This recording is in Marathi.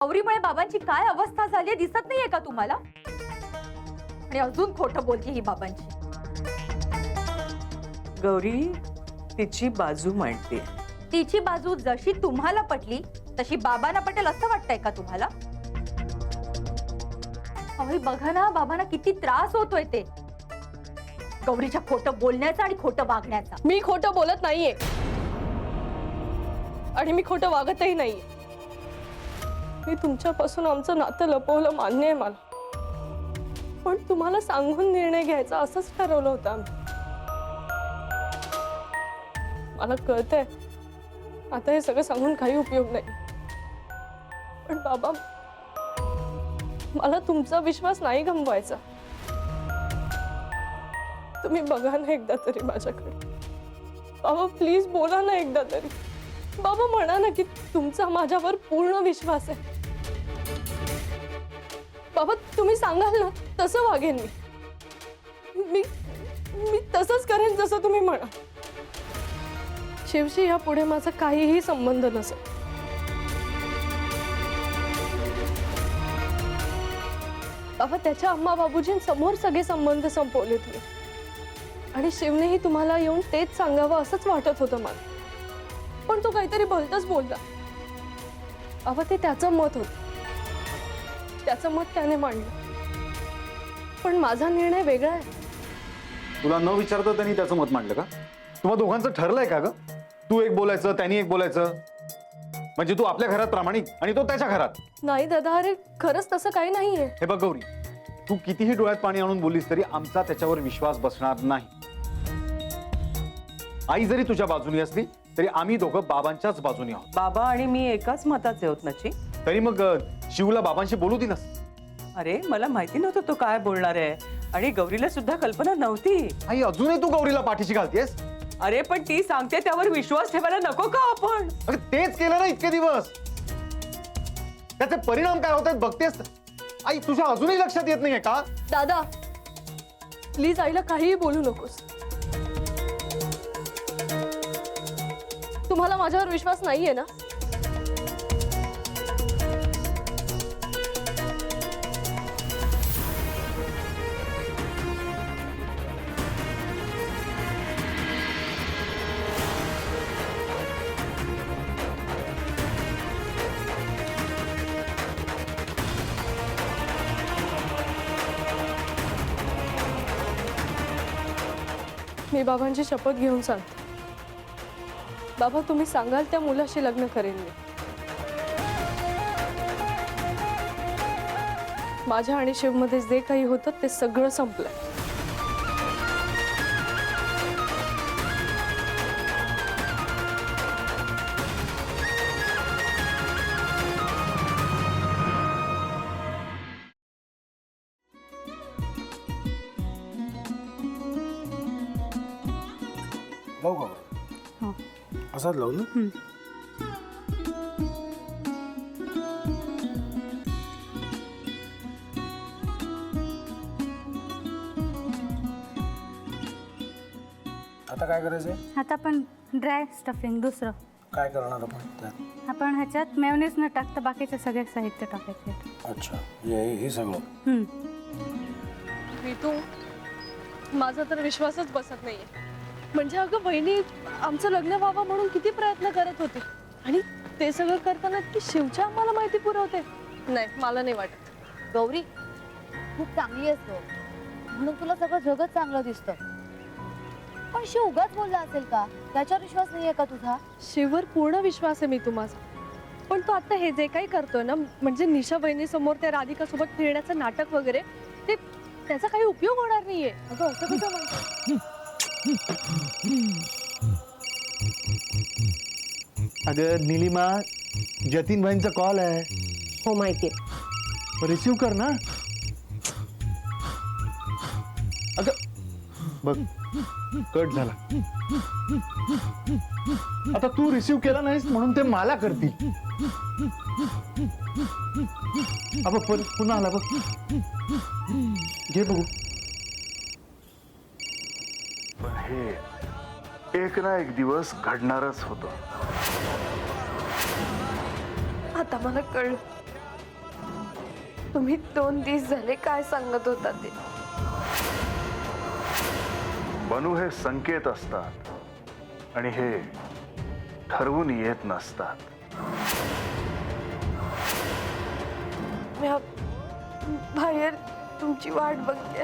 गौरीमुळे बाबांची काय अवस्था झाली दिसत नाहीये का तुम्हाला? आणि अजून खोटं बोलते ही बाबांची. गौरी तिची बाजू मांडते. तिची बाजू जशी तुम्हाला पटली तशी बाबांना पटेल असं वाटतंय का तुम्हाला? अहो बघा ना, बाबांना किती त्रास होतोय ते गौरीच्या खोटं बोलण्याचा आणि खोटं वागण्याचा. मी खोटं बोलत नाहीये आणि मी खोटं वागतही नाहीये. मी तुमच्यापासून आमचं नातं लपवलं मान्य आहे मला, पण तुम्हाला सांगून निर्णय घ्यायचा असंच ठरवलं होतं आम्ही. मला कळतंय आता हे सगळं सांगून काही उपयोग नाही, पण बाबा मला तुमचा विश्वास नाही गमवायचा. तुम्ही बघा ना एकदा तरी माझ्याकडे. बाबा प्लीज बोला ना एकदा तरी. बाबा म्हणा ना की तुमचा माझ्यावर पूर्ण विश्वास आहे. बाबा तुम्ही सांगाल ना तसं वागेन मी. मी तसंच करेन जसं तुम्ही म्हणा. शिवशी या पुढे माझा काहीही संबंध नसेल. बाबा त्याच्या अम्मा बाबूजींसमोर सगळे संबंध संपवलेत मी, आणि शिवनेही तुम्हाला येऊन तेच सांगावं असंच वाटत होतं मला, पण तो काहीतरी भलतंच बोलला. बाबा ते त्याचं मत होतं, त्याचं मत त्याने मांडलं, पण माझा निर्णय वेगळा आहे. तुला न विचारता त्यांनी त्याचं मत मांडलं का? तुम्हा दोघांचं ठरलंय का ग? तू एक बोलायचं त्यांनी एक बोलायचं, म्हणजे तू आपल्या घरात प्रामाणिक आणि तो त्याच्या घरात. नाही दादा, अरे खरंच तसं काही नाहीये. हे बघ गौरी, तू कितीही डोळ्यात पाणी आणून बोललीस तरी आमचा त्याच्यावर विश्वास बसणार नाही. आई जरी तुझ्या बाजूनी असली तरी आम्ही दोघं बाबांच्याच बाजूनी आहोत. बाबा आणि मी एकाच मताचे आहोत नची. तरी मग शिवला बाबांशी बोलू दिलंस? अरे मला माहिती नव्हतं तो काय बोलणार आहे, आणि गौरीला सुद्धा कल्पना नव्हती. आई अजूनही तू गौरीला पाठीशी घालतेस? अरे पण ती सांगते त्यावर विश्वास ठेवायला नको का आपण? अगं तेच केलं ना इतके दिवस, त्याचे परिणाम काय होत आहेत बघतेस. आई तुझ्या अजूनही लक्षात येत नाहीये का? दादा प्लीज आईला काहीही बोलू नकोस. तुम्हाला माझ्यावर विश्वास नाहीये ना? मी बाबांची शपथ घेऊन सांगते. बाबा तुम्ही सांगाल त्या मुलाशी लग्न करेन मी. माझ्या आणि शिवमध्ये जे काही होतं ते सगळं संपलंय. लावू का? असाच लावू ना. आता काय करायचंय? आता आपण ड्राय स्टफिंग दुसरं काय करणार आपण त्यात? आपण ह्याच्यात मेयोनीज न टाकता बाकीचे सगळे साहित्य टाकायचे. अच्छा, हे सगळं. ऋतू माझा तर विश्वासच बसत नाहीये. म्हणजे अगं बहिणी आमचं लग्न व्हावं म्हणून किती प्रयत्न करत होते, आणि ते सगळं करताना ती शिवच्या आम्हाला माहिती पुरवते. नाही मला नाही वाटत. गौरी खूप चांगली आहेस गं, म्हणून तुला सगळं जगत चांगलं दिसतं. पण शिव उगाच बोलला असेल का? त्याच्यावर विश्वास नाहीये का तुझा? शिववर पूर्ण विश्वास आहे मी तुम्हाला, पण तो आता हे जे काही करतोय ना, म्हणजे निशा बहिणी समोर त्या राधिका सोबत फिरण्याचं नाटक वगैरे, ते त्याचा काही उपयोग होणार नाहीये. अगं असं कसं म्हणतो? अगं नीलिमा, जतीन भाईंचा कॉल आहे. हो माहितीये. रिसीव कर ना. अगं बघ कट झाला. आता तू रिसीव केला नाहीस म्हणून ते मला करतील. अबा पुन्हा आला बघ, घे बघू. हे एक ना एक दिवस घडणारच होतं. आता मला कळलं तुम्ही 2 दिवस झाले काय सांगत होता ते. बनू हे संकेत असतात आणि हे ठरवून येत नसतात. मी बाहेर तुमची वाट बघते.